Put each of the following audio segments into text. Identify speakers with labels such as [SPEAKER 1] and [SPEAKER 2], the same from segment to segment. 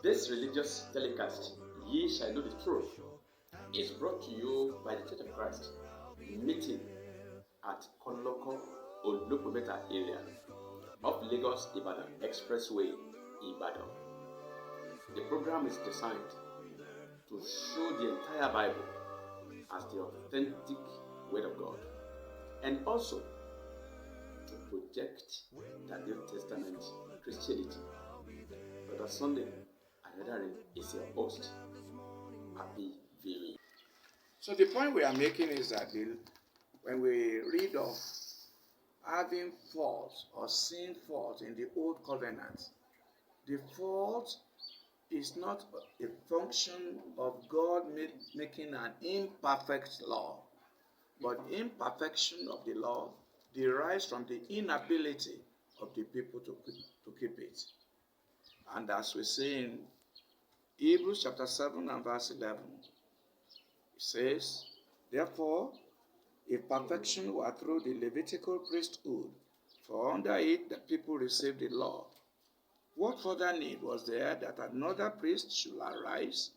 [SPEAKER 1] This religious telecast, Ye Shall Know the Truth, is brought to you by the Church of Christ, meeting at Koloko Olopometa area of Lagos Ibadan Expressway, Ibadan. The program is designed to show the entire Bible as the authentic Word of God, and also to project the New Testament Christianity. Brother Sunday Ayandare is your host. Happy viewing.
[SPEAKER 2] So the point we are making is that when we read of having faults or seeing faults in the old covenant, the fault is not a function of God making an imperfect law, but imperfection of the law derives from the inability of the people to keep it. And as we see in Hebrews chapter 7 and verse 11, it says, "Therefore, if perfection were through the Levitical priesthood, for under it the people received the law, what further need was there that another priest should arise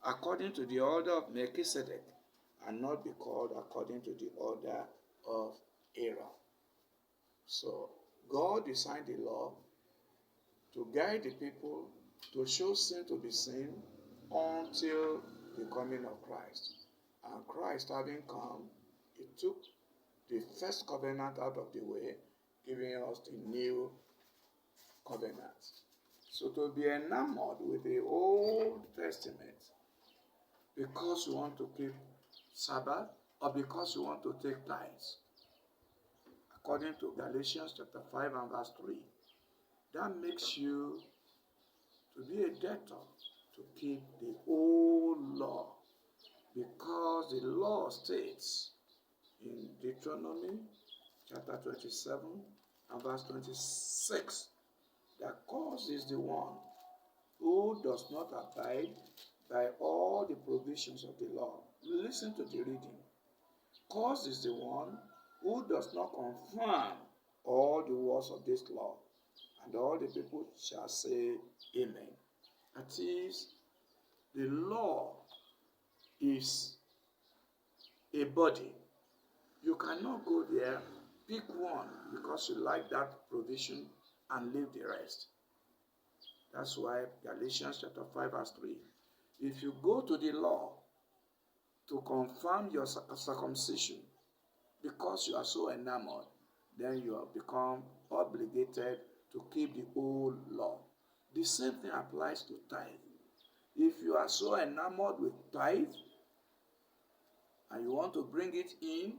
[SPEAKER 2] according to the order of Melchizedek, and not be called according to the order of Aaron?" So God designed the law to guide the people, to show sin to be sin until the coming of Christ. And Christ having come, he took the first covenant out of the way, giving us the new covenant. So to be enamored with the Old Testament because you want to keep Sabbath or because you want to take tithes, according to Galatians chapter 5 and verse 3, that makes you to be a debtor to keep the old law, because the law states in Deuteronomy chapter 27 and verse 26 that cursed is the one who does not abide by all the provisions of the law. Listen to the reading. Cursed is the one who does not confirm all the words of this law. And all the people shall say, Amen. That is, the law is a body. You cannot go there, pick one because you like that provision and leave the rest. That's why Galatians chapter 5 verse 3. If you go to the law to confirm your circumcision because you are so enamored, then you have become obligated to keep the old law. The same thing applies to tithe. If you are so enamored with tithe and you want to bring it in,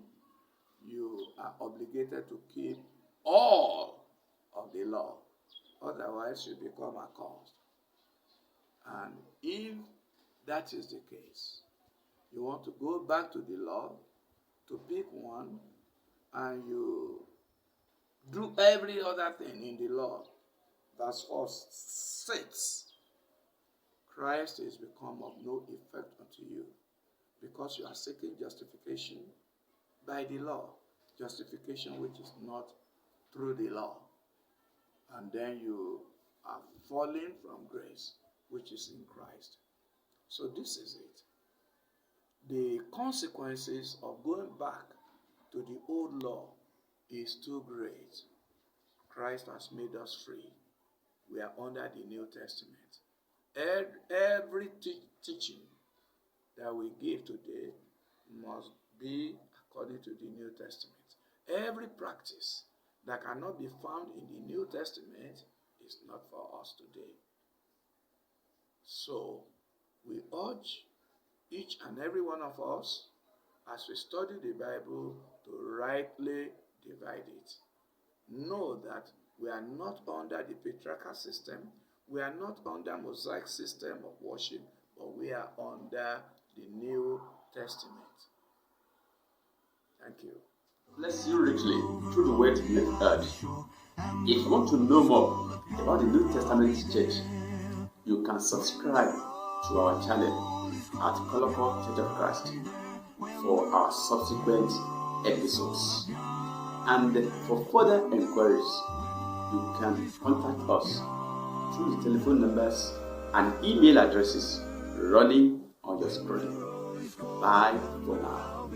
[SPEAKER 2] you are obligated to keep all of the law. Otherwise, you become accursed. And if that is the case, you want to go back to the law to pick one, and you do every other thing in the law. Verse 4 states, Christ is become of no effect unto you, because you are seeking justification by the law, justification which is not through the law. And then you are falling from grace, which is in Christ. So this is it. The consequences of going back to the old law is too great. Christ has made us free. We are under the New Testament. Every teaching that we give today must be according to the New Testament. Every practice that cannot be found in the New Testament is not for us today. So we urge each and every one of us, as we study the Bible, to rightly divide it. Know that we are not under the patriarchal system, we are not under Mosaic system of worship, but we are under the New Testament. Thank you.
[SPEAKER 1] Bless you richly through the word you have heard. If you want to know more about the New Testament Church, you can subscribe to our channel at Koloko Church of Christ for our subsequent episodes. And for further inquiries, you can contact us through the telephone numbers and email addresses running on your screen. Bye for now.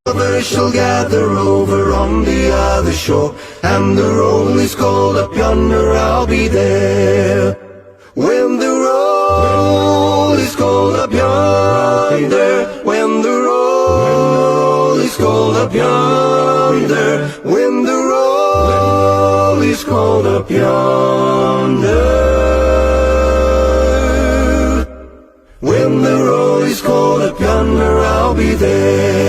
[SPEAKER 3] Lovers shall gather over on the other shore, and the roll is called up yonder, I'll be there. When the roll is called up yonder, when the roll is called up yonder, when the roll is called up yonder, when the roll is called up yonder, I'll be there.